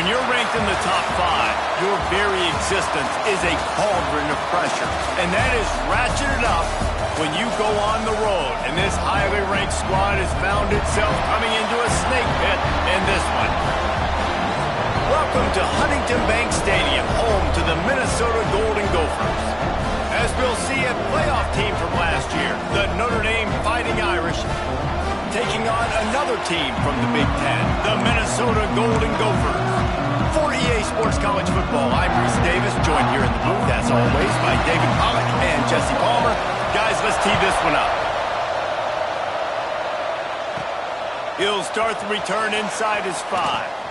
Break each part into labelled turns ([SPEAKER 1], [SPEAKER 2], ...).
[SPEAKER 1] you're ranked in the top 5, your very existence is a cauldron of pressure. And that is ratcheted up when you go on the road. And this highly ranked squad has found itself coming into a snake pit in this one. Welcome to Huntington Bank Stadium, home to the Minnesota Golden Gophers. As we'll see, a playoff team from last year, the Notre Dame Fighting Irish, taking on another team from the Big Ten, the Minnesota Golden Gophers. For EA Sports College Football, I'm Reese Davis, joined here in the booth, as always, by David Pollack and Jesse Palmer. Guys, let's tee this one up. He'll start the return inside his 5.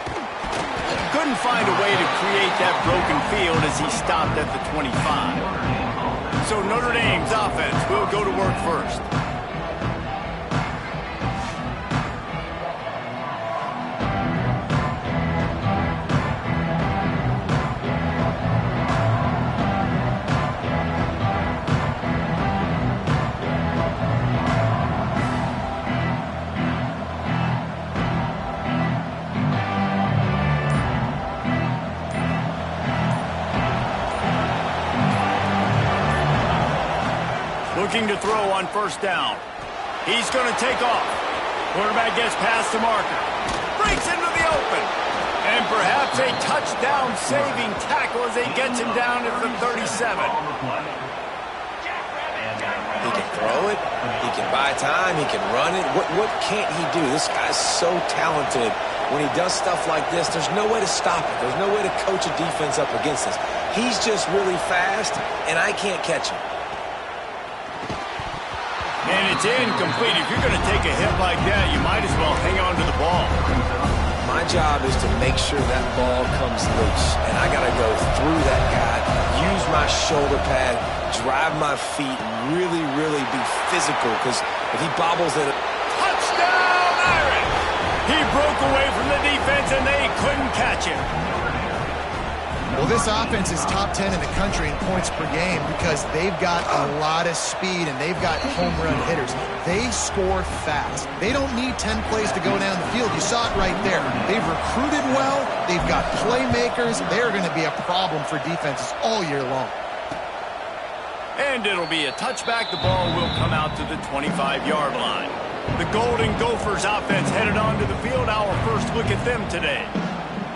[SPEAKER 1] Couldn't find a way to create that broken field as he stopped at the 25. So Notre Dame's offense will go to work first. Looking to throw on first down. He's going to take off. Quarterback gets past the marker. Breaks into the open. And perhaps a touchdown-saving tackle as he gets him down at the 37.
[SPEAKER 2] He can throw it. He can buy time. He can run it. What can't he do? This guy's so talented. When he does stuff like this, there's no way to stop it. There's no way to coach a defense up against this. He's just really fast, and I can't catch him.
[SPEAKER 1] And it's incomplete. If you're going to take a hit like that, you might as well hang on to the ball.
[SPEAKER 2] My job is to make sure that ball comes loose. And I got to go through that guy, use my shoulder pad, drive my feet, and really, really be physical. Because if he bobbles it...
[SPEAKER 1] Touchdown, Irish! He broke away from the defense, and they couldn't catch him.
[SPEAKER 3] Well, this offense is top 10 in the country in points per game because they've got a lot of speed and they've got home run hitters. They score fast. They don't need 10 plays to go down the field. You saw it right there. They've recruited well. They've got playmakers. They're going to be a problem for defenses all year long.
[SPEAKER 1] And it'll be a touchback. The ball will come out to the 25-yard line. The Golden Gophers offense headed onto the field. Our first look at them today.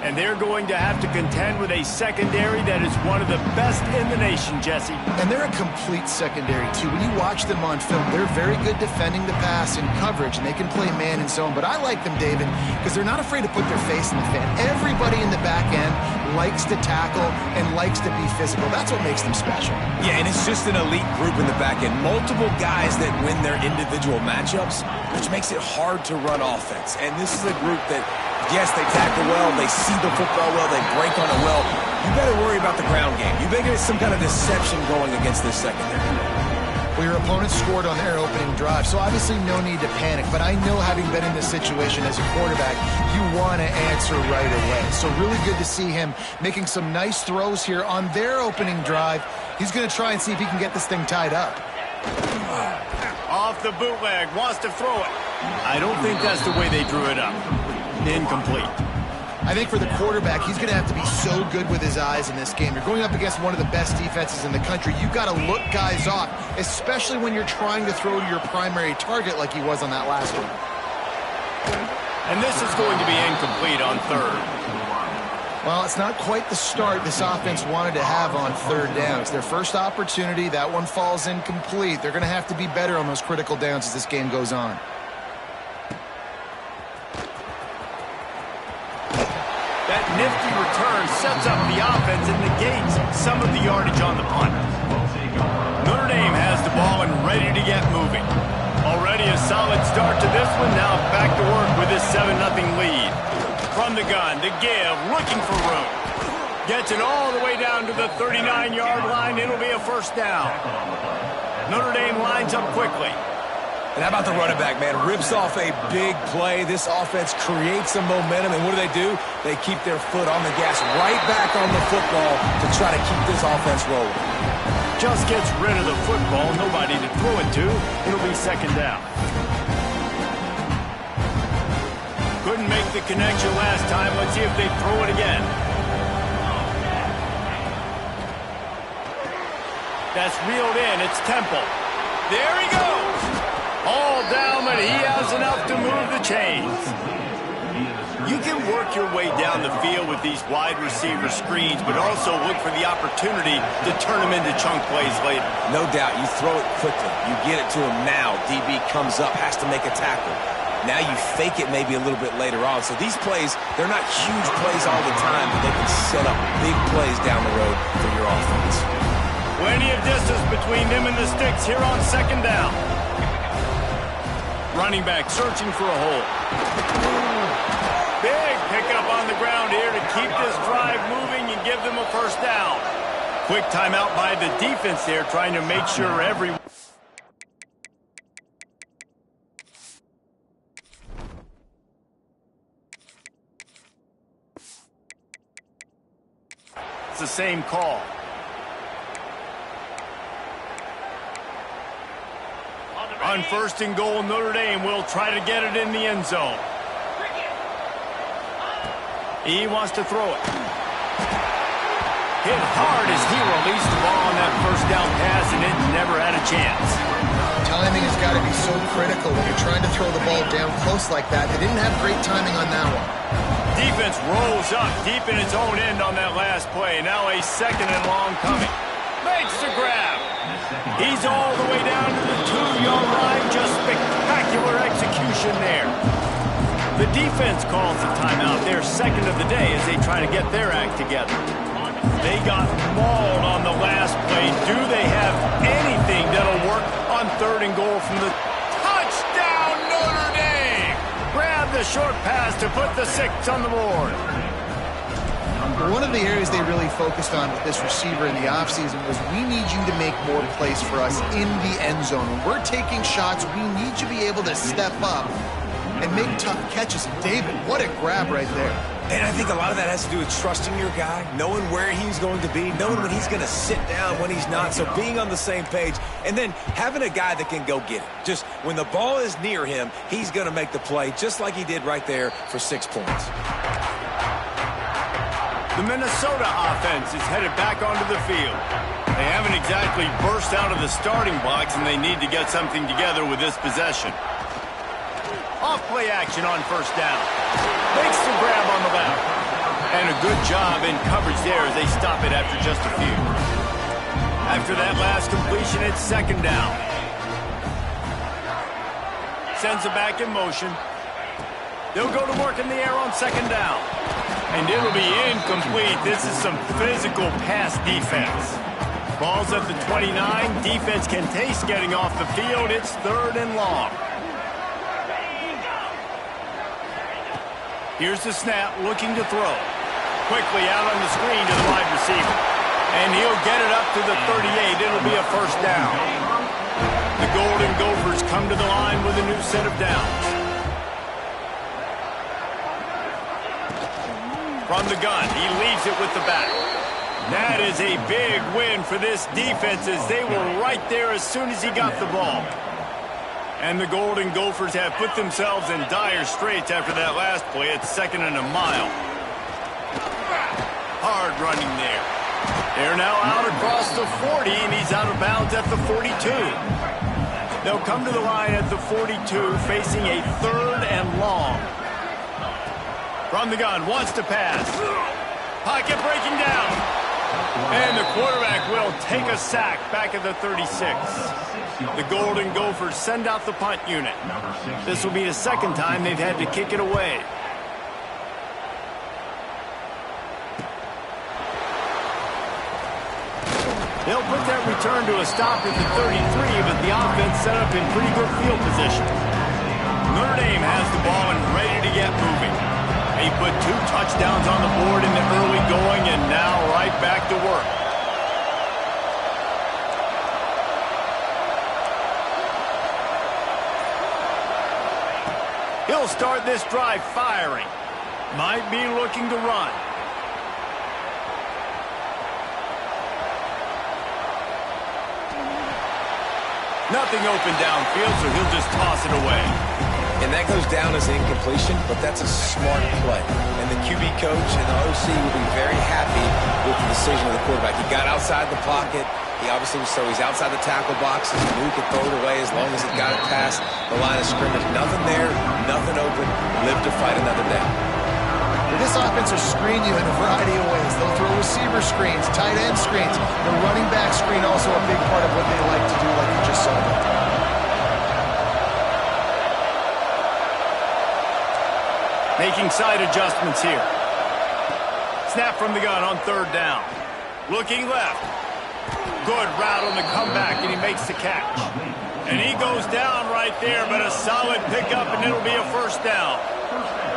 [SPEAKER 1] And they're going to have to contend with a secondary that is one of the best in the nation, Jesse.
[SPEAKER 3] And they're a complete secondary, too. When you watch them on film, they're very good defending the pass in coverage, and they can play man and zone. But I like them, David, because they're not afraid to put their face in the fan. Everybody in the back end likes to tackle and likes to be physical. That's what makes them special.
[SPEAKER 2] Yeah, and it's just an elite group in the back end. Multiple guys that win their individual matchups, which makes it hard to run offense. And this is a group that... yes, they tackle well, they see the football well, they break on it well. You better worry about the ground game. You better get some kind of deception going against this secondary.
[SPEAKER 3] Well, your opponent scored on their opening drive, so obviously no need to panic. But I know, having been in this situation as a quarterback, you want to answer right away. So really good to see him making some nice throws here on their opening drive. He's going to try and see if he can get this thing tied up.
[SPEAKER 1] Off the bootleg, wants to throw it. I don't think that's the way they drew it up. Incomplete.
[SPEAKER 3] I think for the quarterback, he's going to have to be so good with his eyes in this game. You're going up against one of the best defenses in the country. You've got to look guys off, especially when you're trying to throw to your primary target like he was on that last one.
[SPEAKER 1] And this is going to be incomplete on third.
[SPEAKER 3] Well, it's not quite the start this offense wanted to have on third down. It's their first opportunity. That one falls incomplete. They're going to have to be better on those critical downs as this game goes on.
[SPEAKER 1] That nifty return sets up the offense and negates some of the yardage on the punt. Notre Dame has the ball and ready to get moving. Already a solid start to this one. Now back to work with this 7-0 lead. From the gun, the give, looking for room. Gets it all the way down to the 39-yard line. It'll be a first down. Notre Dame lines up quickly.
[SPEAKER 2] And how about the running back, man? Rips off a big play. This offense creates some momentum, and what do? They keep their foot on the gas, right back on the football to try to keep this offense rolling.
[SPEAKER 1] Just gets rid of the football, nobody to throw it to. It'll be second down. couldn't make the connection last time. Let's see if they throw it again. That's reeled in. It's Temple. There he goes. All down, but he has enough to move the chains. You can work your way down the field with these wide receiver screens, but also look for the opportunity to turn them into chunk plays later.
[SPEAKER 2] No doubt, you throw it quickly. You get it to him now. DB comes up, has to make a tackle. Now you fake it maybe a little bit later on. So these plays, they're not huge plays all the time, but they can set up big plays down the road for your offense.
[SPEAKER 1] Plenty of distance between them and the sticks here on second down. Running back searching for a hole. Big pickup on the ground here to keep this drive moving and give them a first down. Quick timeout by the defense there, trying to make sure every... It's the same call. On first and goal, Notre Dame will try to get it in the end zone. He wants to throw it. Hit hard as he released the ball on that first down pass, and it never had a chance.
[SPEAKER 3] Timing has got to be so critical when you're trying to throw the ball down close like that. They didn't have great timing on that one.
[SPEAKER 1] Defense rolls up deep in its own end on that last play. Now a second and long coming. Makes the grab. He's all the way down to the 2-yard line. Just spectacular execution there. The defense calls the timeout, their second of the day, as they try to get their act together. They got mauled on the last play. Do they have anything that'll work on third and goal from the touchdown Notre Dame? Grab the short pass to put the 6 on the board.
[SPEAKER 3] One of the areas they really focused on with this receiver in the offseason was we need you to make more plays for us in the end zone. When we're taking shots, we need you to be able to step up and make tough catches. David, what a grab right there.
[SPEAKER 2] And I think a lot of that has to do with trusting your guy, knowing where he's going to be, knowing when he's going to sit down, when he's not. So being on the same page, and then having a guy that can go get it. Just when the ball is near him, he's going to make the play, just like he did right there for 6 points.
[SPEAKER 1] The Minnesota offense is headed back onto the field. They haven't exactly burst out of the starting blocks, and they need to get something together with this possession. Off-play action on first down. Makes the grab on the left. And a good job in coverage there as they stop it after just a few. After that last completion, it's second down. Sends it back in motion. They'll go to work in the air on second down. And it'll be incomplete. This is some physical pass defense. Ball's at the 29. Defense can taste getting off the field. It's third and long. Here's the snap, looking to throw. Quickly out on the screen to the wide receiver. And he'll get it up to the 38. It'll be a first down. The Golden Gophers come to the line with a new set of downs. From the gun, he leaves it with the back. That is a big win for this defense, as they were right there as soon as he got the ball. And the Golden Gophers have put themselves in dire straits after that last play. It's second and a mile. Hard running there. They're now out across the 40, and he's out of bounds at the 42. They'll come to the line at the 42, facing a third and long. From the gun, wants to pass. Pocket breaking down. And the quarterback will take a sack back at the 36. The Golden Gophers send out the punt unit. This will be the second time they've had to kick it away. They'll put that return to a stop at the 33, but the offense set up in pretty good field position. Notre Dame has the ball and ready to get moving. They put 2 touchdowns on the board in the early going, and now right back to work. He'll start this drive firing. Might be looking to run. Nothing open downfield, so he'll just toss it away.
[SPEAKER 2] And that goes down as an incompletion, but that's a smart play. And the QB coach and the OC will be very happy with the decision of the quarterback. He got outside the pocket. He obviously was so he's outside the tackle box. He knew he could throw it away as long as it got it past the line of scrimmage. Nothing there, nothing open. Live to fight another day.
[SPEAKER 3] This offense will screen you in a variety of ways. They'll throw receiver screens, tight end screens. The running back screen also a big part of what they like to do, like you just saw them.
[SPEAKER 1] Making side adjustments here. Snap from the gun on third down. Looking left. Good route on the comeback, and he makes the catch. And he goes down right there, but a solid pickup, and it'll be a first down.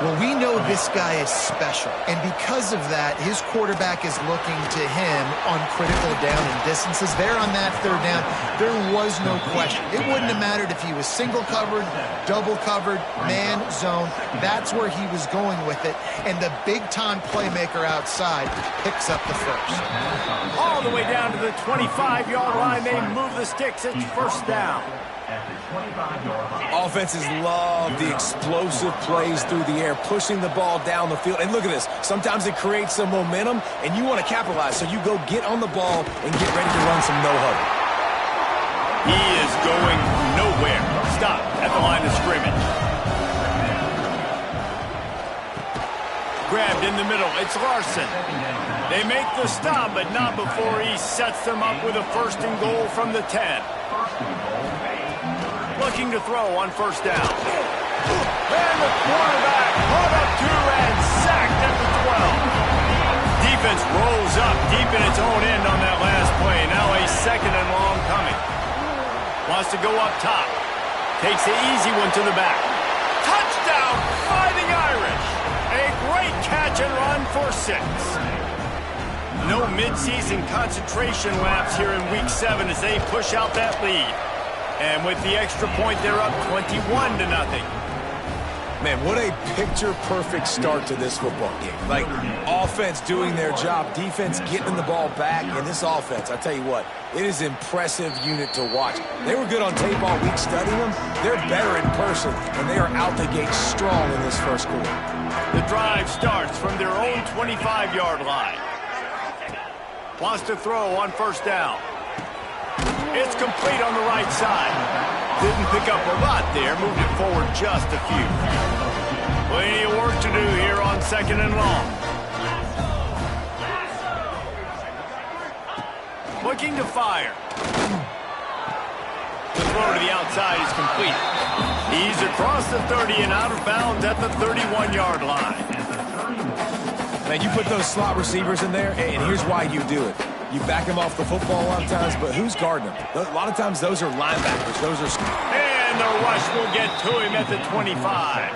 [SPEAKER 3] Well, we know this guy is special, and because of that, his quarterback is looking to him on critical down and distances. There on that third down, there was no question. It wouldn't have mattered if he was single covered, double covered, man, zone. That's where he was going with it, and the big-time playmaker outside picks up the first.
[SPEAKER 1] All the way down to the 25-yard line, they move the sticks. It's first down.
[SPEAKER 2] Offenses love the explosive plays through the air, pushing the ball down the field. And look at this. Sometimes it creates some momentum, and you want to capitalize. So you go get on the ball and get ready to run some no-huddle.
[SPEAKER 1] He is going nowhere. Stop at the line of scrimmage. Grabbed in the middle. It's Larson. They make the stop, but not before he sets them up with a first and goal from the 10. Looking to throw on first down. And the quarterback caught up to and sacked at the 12. Defense rolls up deep in its own end on that last play. Now a second and long coming. Wants to go up top. Takes the easy one to the back. Touchdown, Fighting Irish. A great catch and run for 6. No midseason concentration laps here in Week 7 as they push out that lead. And with the extra point, they're up 21-0.
[SPEAKER 2] Man, what a picture-perfect start to this football game. Like, offense doing their job, defense getting the ball back, and this offense, I tell you what, it is an impressive unit to watch. They were good on tape all week studying them. They're better in person, and they are out the gate strong in this first quarter.
[SPEAKER 1] The drive starts from their own 25-yard line. Wants to throw on first down. It's complete on the right side. Didn't pick up a lot there. Moved it forward just a few. Plenty of work to do here on second and long. Looking to fire. The throw to the outside is complete. He's across the 30 and out of bounds at the 31-yard line.
[SPEAKER 2] Man, you put those slot receivers in there, and here's why you do it. You back him off the football a lot of times, but who's guarding him? A lot of times those are linebackers. Those are...
[SPEAKER 1] And the rush will get to him at the 25.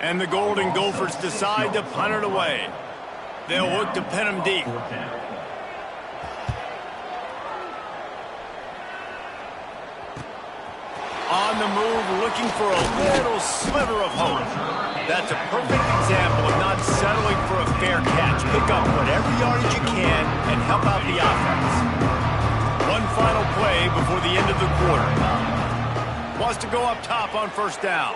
[SPEAKER 1] And the Golden Gophers decide to punt it away. They'll look to pin him deep. On the move, looking for a little sliver of hope. That's a perfect example of not settling for a fair catch. Pick up whatever yardage you can and help out the offense. One final play before the end of the quarter. Wants to go up top on first down.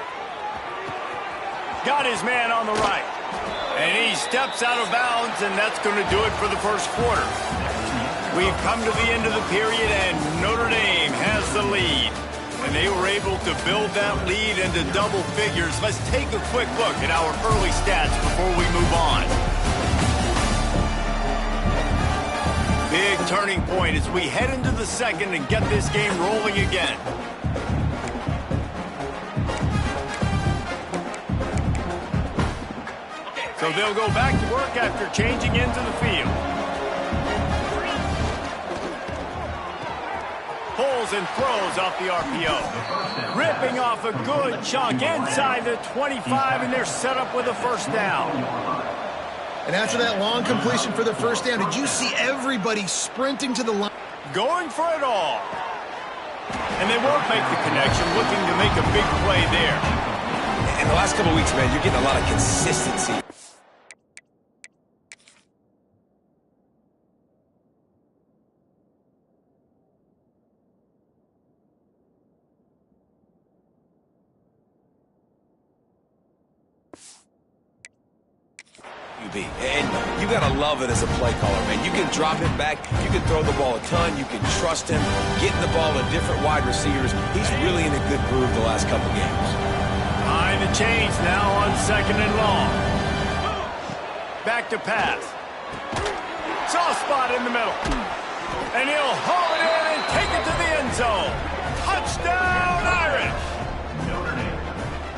[SPEAKER 1] Got his man on the right. And he steps out of bounds, and that's going to do it for the first quarter. We've come to the end of the period, and Notre Dame has the lead. And they were able to build that lead into double figures. Let's take a quick look at our early stats before we move on. Big turning point as we head into the second and get this game rolling again. So they'll go back to work after changing into the field. Pulls and throws off the RPO. Ripping off a good chunk inside the 25, and they're set up with a first down.
[SPEAKER 3] And after that long completion for the first down, did you see everybody sprinting to the line?
[SPEAKER 1] Going for it all. And they won't make the connection, looking to make a big play there.
[SPEAKER 2] In the last couple of weeks, man, you're getting a lot of consistency. to be. And you got to love it as a play caller, man. You can drop it back. You can throw the ball a ton. You can trust him, getting the ball to different wide receivers. He's really in a good groove the last couple games.
[SPEAKER 1] Behind the chains now on 2nd and long. Back to pass. Soft spot in the middle. And he'll haul it in and take it to the end zone. Touchdown, Irish!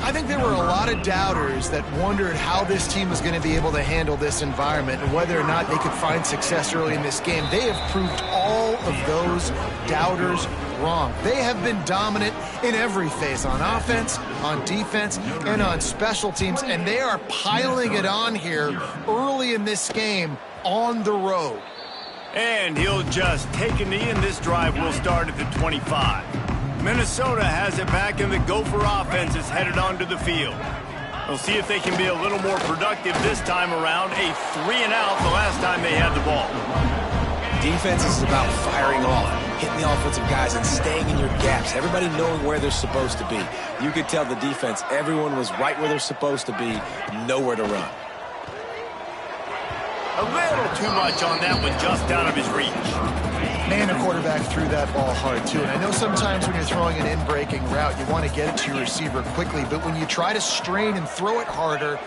[SPEAKER 3] I think there were a lot of doubters that wondered how this team was going to be able to handle this environment and whether or not they could find success early in this game. They have proved all of those doubters wrong. They have been dominant in every phase, on offense, on defense, and on special teams, and they are piling it on here early in this game on the road.
[SPEAKER 1] And he'll just take a knee, and this drive will start at the 25. Minnesota has it back, and the Gopher offense is headed onto the field. We'll see if they can be a little more productive this time around. A 3-and-out the last time they had the ball.
[SPEAKER 2] Defense is about firing off, hitting the offensive guys and staying in your gaps, everybody knowing where they're supposed to be. You could tell the defense, everyone was right where they're supposed to be, nowhere to run.
[SPEAKER 1] A little too much on that one, just out of his reach.
[SPEAKER 3] Man, the quarterback threw that ball hard, too. And I know sometimes when you're throwing an in-breaking route, you want to get it to your receiver quickly. But when you try to strain and throw it harder,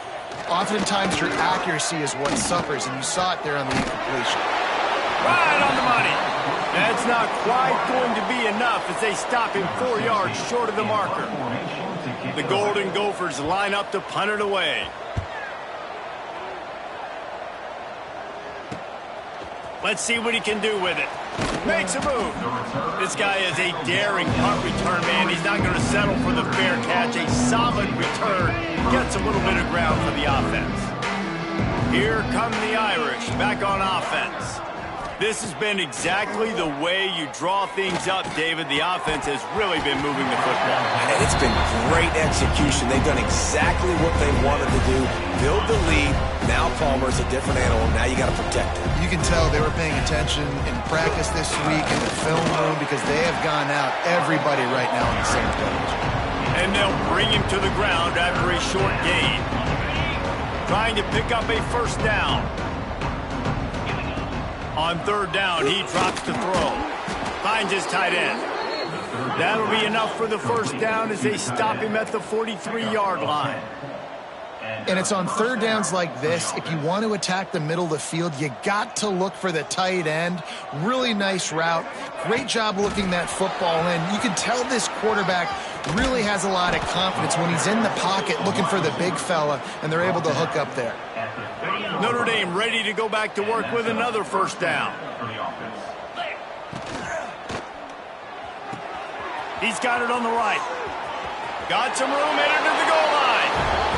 [SPEAKER 3] oftentimes your accuracy is what suffers. And you saw it there on the incompletion.
[SPEAKER 1] Right on the money. That's not quite going to be enough as they stop him 4 yards short of the marker. The Golden Gophers line up to punt it away. Let's see what he can do with it. Makes a move. This guy is a daring punt return, man. He's not going to settle for the fair catch. A solid return. Gets a little bit of ground for the offense. Here come the Irish back on offense. This has been exactly the way you draw things up, David. The offense has really been moving the football.
[SPEAKER 2] And it's been great execution. They've done exactly what they wanted to do. Build the lead. Now Palmer's a different animal. Now you got to protect him.
[SPEAKER 3] You can tell they were paying attention in practice this week in the film room because they have gone out, everybody right now on the same page.
[SPEAKER 1] And they'll bring him to the ground after a short gain. Trying to pick up a first down. On 3rd down, he drops to throw. Finds his tight end. That'll be enough for the first down as they stop him at the 43-yard line.
[SPEAKER 3] And it's on 3rd downs like this, if you want to attack the middle of the field, you got to look for the tight end. Really nice route. Great job looking that football in. You can tell this quarterback really has a lot of confidence when he's in the pocket looking for the big fella, and they're able to hook up there.
[SPEAKER 1] Notre Dame ready to go back to work with another first down. He's got it on the right. Got some room, headed to the goal line.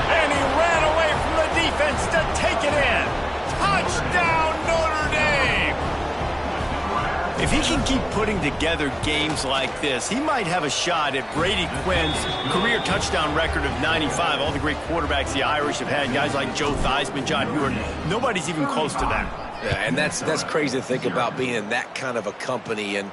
[SPEAKER 1] And he ran away from the defense to take it in. Touchdown, Notre Dame! If he can keep putting together games like this, he might have a shot at Brady Quinn's career touchdown record of 95. All the great quarterbacks the Irish have had, guys like Joe Theismann, John Heward, nobody's even close to that.
[SPEAKER 2] Yeah, and that's crazy to think about being in that kind of a company. And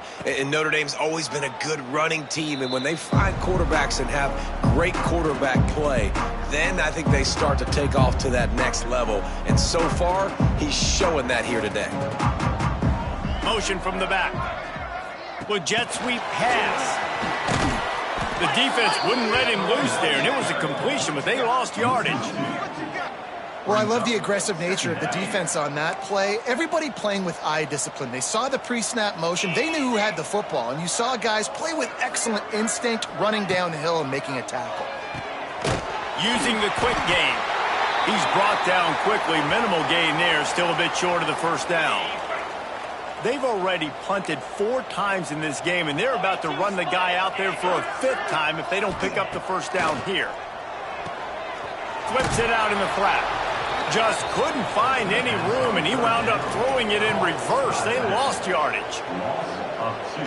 [SPEAKER 2] Notre Dame's always been a good running team. And when they find quarterbacks and have great quarterback play, then I think they start to take off to that next level. And so far, he's showing that here today.
[SPEAKER 1] Motion from the back. With jet sweep pass. The defense wouldn't let him loose there, and it was a completion, but they lost yardage.
[SPEAKER 3] Well, I love the aggressive nature of the defense on that play. Everybody playing with eye discipline. They saw the pre-snap motion. They knew who had the football, and you saw guys play with excellent instinct, running downhill and making a tackle.
[SPEAKER 1] Using the quick game. He's brought down quickly. Minimal gain there, still a bit short of the first down. They've already punted 4 times in this game, and they're about to run the guy out there for a 5th time if they don't pick up the first down here. Flips it out in the flat. Just couldn't find any room, and he wound up throwing it in reverse. They lost yardage.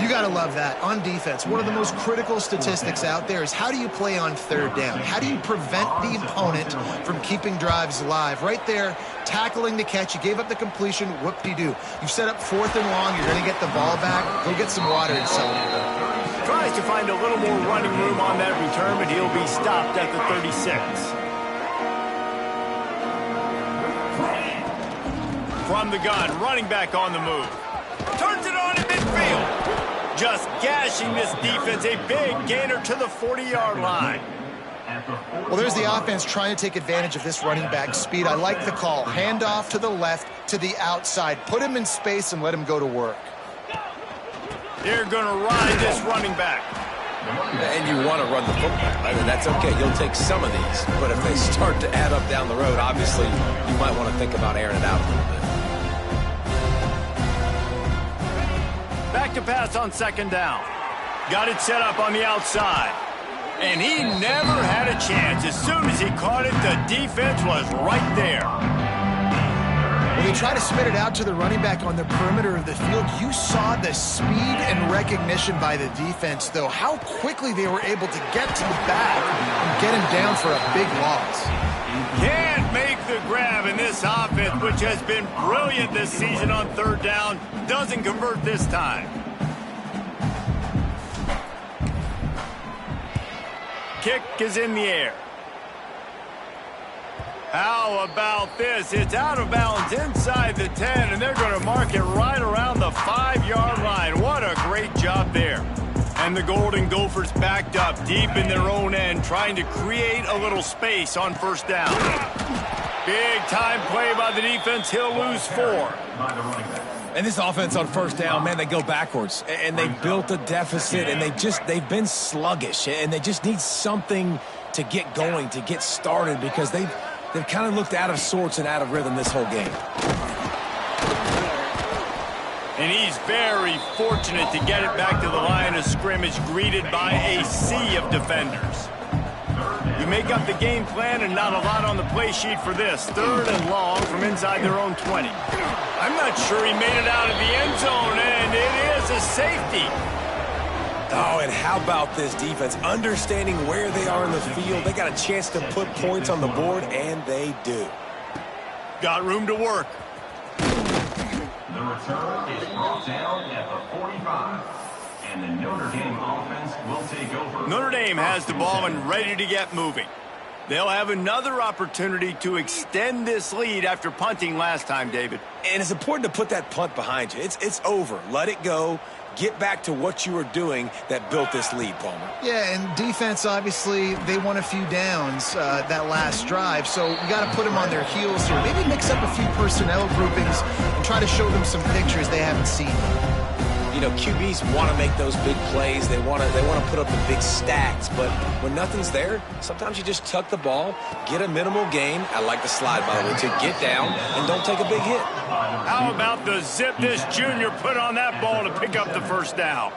[SPEAKER 3] You got to love that. On defense, one of the most critical statistics out there is how do you play on 3rd down? How do you prevent the opponent from keeping drives alive? Right there, tackling the catch. You gave up the completion. Whoop-de-doo. You set up 4th and long. You're going to get the ball back. Go get some water and celebrate.
[SPEAKER 1] Tries to find a little more running room on that return, but he'll be stopped at the 36. From the gun, running back on the move. Turns it on in midfield. Just gashing this defense, a big gainer to the 40-yard line.
[SPEAKER 3] Well, there's the offense trying to take advantage of this running back speed. I like the call. Handoff to the left, to the outside. Put him in space and let him go to work.
[SPEAKER 1] They're going to ride this running back.
[SPEAKER 2] And you want to run the football. I mean, that's okay. You'll take some of these. But if they start to add up down the road, obviously, you might want to think about airing it out a little bit.
[SPEAKER 1] Back to pass on second down. Got it set up on the outside. And he never had a chance. As soon as he caught it, the defense was right there.
[SPEAKER 3] When they try to spit it out to the running back on the perimeter of the field, you saw the speed and recognition by the defense, though. How quickly they were able to get to the back and get him down for a big loss.
[SPEAKER 1] Can't make the grab in this offense, which has been brilliant this season on third down. Doesn't convert this time. Kick is in the air. How about this? It's out of bounds inside the 10, and they're going to mark it right around the 5-yard line. What a great job there. And the Golden Gophers backed up deep in their own end, trying to create a little space on first down. Big time play by the defense. He'll lose 4.
[SPEAKER 2] And this offense on first down, man, they go backwards. And they built a deficit, and they've been sluggish. And they just need something to get going, to get started, because they've kind of looked out of sorts and out of rhythm this whole game.
[SPEAKER 1] And he's very fortunate to get it back to the line of scrimmage, greeted by a sea of defenders. You make up the game plan and not a lot on the play sheet for this. Third and long from inside their own 20. I'm not sure he made it out of the end zone, and it is a safety.
[SPEAKER 2] Oh, and how about this defense? Understanding where they are in the field. They got a chance to put points on the board, and they do.
[SPEAKER 1] Got room to work.
[SPEAKER 4] The return is brought down at the 45. And the Notre Dame offense will take over.
[SPEAKER 1] Notre Dame has the ball and ready to get moving. They'll have another opportunity to extend this lead after punting last time, David.
[SPEAKER 2] And it's important to put that punt behind you. It's over. Let it go. Get back to what you were doing that built this lead, Palmer.
[SPEAKER 3] Yeah, and defense, obviously, they won a few downs that last drive, so we got to put them on their heels here. Maybe mix up a few personnel groupings and try to show them some pictures they haven't seen.
[SPEAKER 2] You know, QBs want to make those big plays. They want to put up the big stats. But when nothing's there, sometimes you just tuck the ball, get a minimal gain. I like the slide, by the way, to get down and don't take a big hit.
[SPEAKER 1] How about the zip this junior put on that ball to pick up the first down?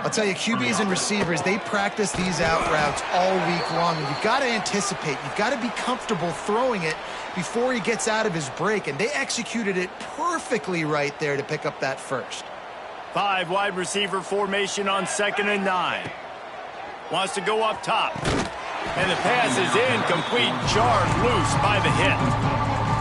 [SPEAKER 3] I'll tell you, QBs and receivers, they practice these out routes all week long. And you've got to anticipate. You've got to be comfortable throwing it before he gets out of his break. And they executed it perfectly right there to pick up that first.
[SPEAKER 1] 5 wide receiver formation on 2nd and 9. Wants to go up top. And the pass is incomplete. Jarred loose by the hit.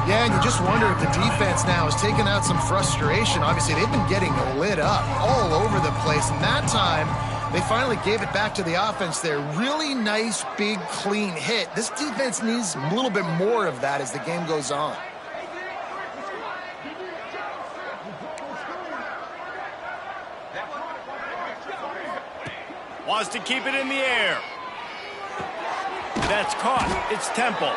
[SPEAKER 3] Yeah, and you just wonder if the defense now is taking out some frustration. Obviously, they've been getting lit up all over the place. And that time, they finally gave it back to the offense there. Really nice, big, clean hit. This defense needs a little bit more of that as the game goes on.
[SPEAKER 1] Wants to keep it in the air. That's caught. It's Temple.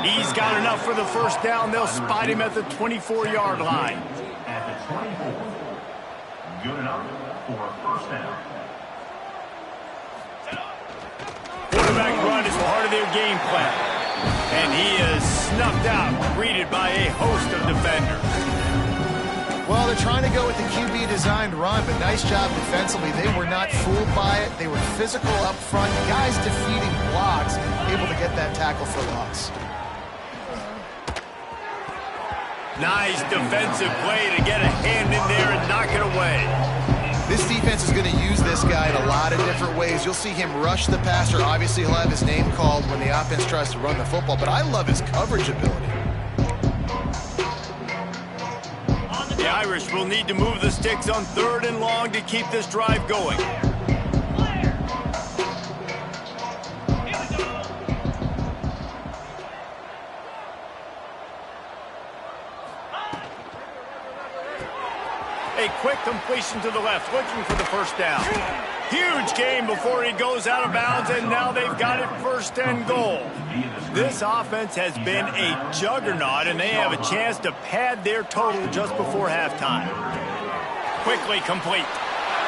[SPEAKER 1] He's got enough for the first down. They'll spot him at the 24-yard line.
[SPEAKER 4] At the 24. Good enough for a first down.
[SPEAKER 1] Quarterback run is part of their game plan. And he is snuffed out, greeted by a host of defenders.
[SPEAKER 3] Well, they're trying to go with the QB-designed run, but nice job defensively. They were not fooled by it. They were physical up front. Guys defeating blocks, able to get that tackle for loss.
[SPEAKER 1] Nice defensive play to get a hand in there and knock it away.
[SPEAKER 3] This defense is going to use this guy in a lot of different ways. You'll see him rush the passer. Obviously, he'll have his name called when the offense tries to run the football, but I love his coverage ability.
[SPEAKER 1] The Irish will need to move the sticks on 3rd and long to keep this drive going. A quick completion to the left, looking for the first down. Huge gain before he goes out of bounds, and now they've got it first and goal. This offense has been a juggernaut, and they have a chance to pad their total just before halftime. Quickly complete.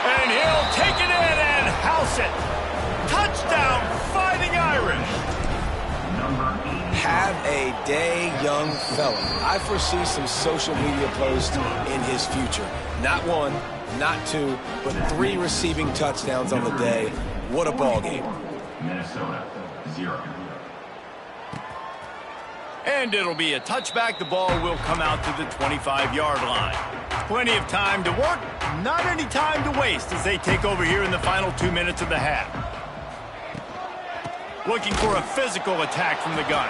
[SPEAKER 1] And he'll take it in and house it. Touchdown, Fighting Irish.
[SPEAKER 2] Have a day, young fella. I foresee some social media posts in his future. Not one, not two, but 3 receiving touchdowns on the day. What a ball game.
[SPEAKER 4] Minnesota, 0.
[SPEAKER 1] And it'll be a touchback. The ball will come out to the 25-yard line. Plenty of time to work, not any time to waste as they take over here in the final 2 minutes of the half. Looking for a physical attack from the gun.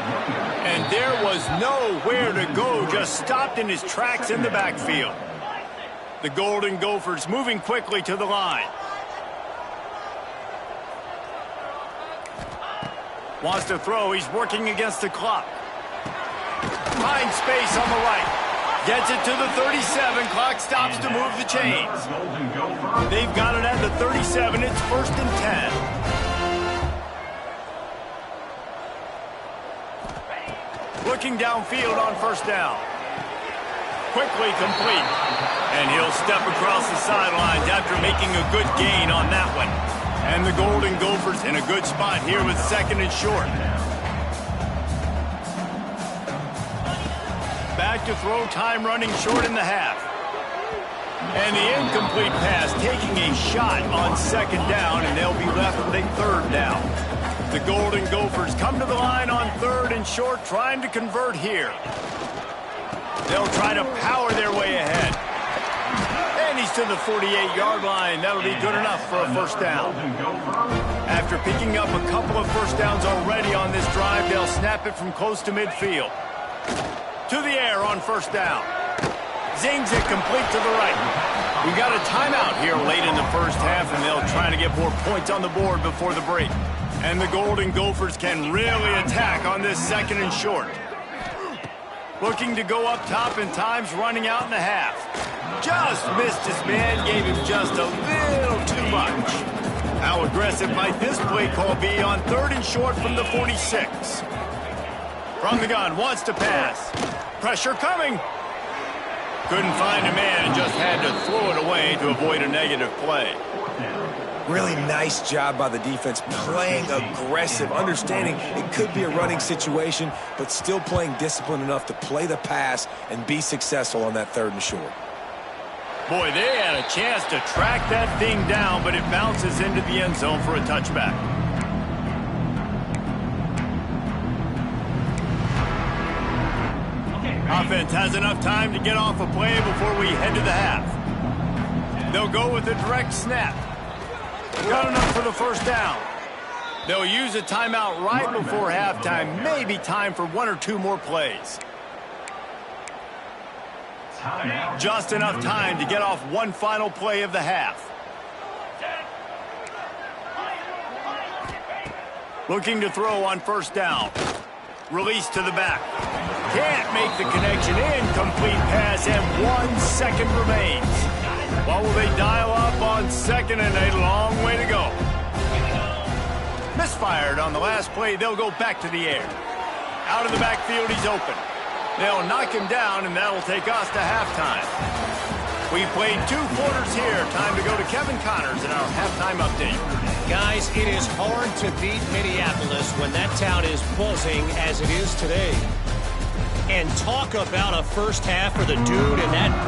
[SPEAKER 1] And there was nowhere to go, just stopped in his tracks in the backfield. The Golden Gophers moving quickly to the line. Wants to throw, he's working against the clock. Finds space on the right. Gets it to the 37, clock stops to move the chains. They've got it at the 37, it's 1st and 10. Looking downfield on first down. Quickly complete. And he'll step across the sidelines after making a good gain on that one. And the Golden Gophers in a good spot here with 2nd and short. Back to throw, time running short in the half. And the incomplete pass taking a shot on 2nd down, and they'll be left with a 3rd down. The Golden Gophers come to the line on 3rd and short, trying to convert here. They'll try to power their way ahead. And he's to the 48-yard line. That'll be good enough for a 1st down. After picking up a couple of 1st downs already on this drive, they'll snap it from close to midfield. To the air on 1st down. Zings it complete to the right. We've got a timeout here late in the first half, and they'll try to get more points on the board before the break. And the Golden Gophers can really attack on this 2nd and short. Looking to go up top, and time's running out in the half. Just missed his man, gave him just a little too much. How aggressive might this play call be on 3rd and short from the 46? From the gun, wants to pass. Pressure coming. Couldn't find a man and just had to throw it away to avoid a negative play.
[SPEAKER 2] Really nice job by the defense, playing aggressive, understanding it could be a running situation, but still playing disciplined enough to play the pass and be successful on that 3rd and short.
[SPEAKER 1] Boy, they had a chance to track that thing down, but it bounces into the end zone for a touchback. Offense has enough time to get off a play before we head to the half. They'll go with a direct snap. Got enough for the 1st down. They'll use a timeout right before halftime. Maybe time for 1 or 2 more plays. Just enough time to get off one final play of the half. Looking to throw on 1st down. Release to the back. Can't make the connection. Incomplete pass, and 1 second remains. What will they dial up on 2nd and a long way to go? Misfired on the last play. They'll go back to the air. Out of the backfield, he's open. They'll knock him down, and that'll take us to halftime. We played 2 quarters here. Time to go to Kevin Connors in our halftime update.
[SPEAKER 5] Guys, it is hard to beat Minneapolis when that town is buzzing as it is today. And talk about a first half for the dude in that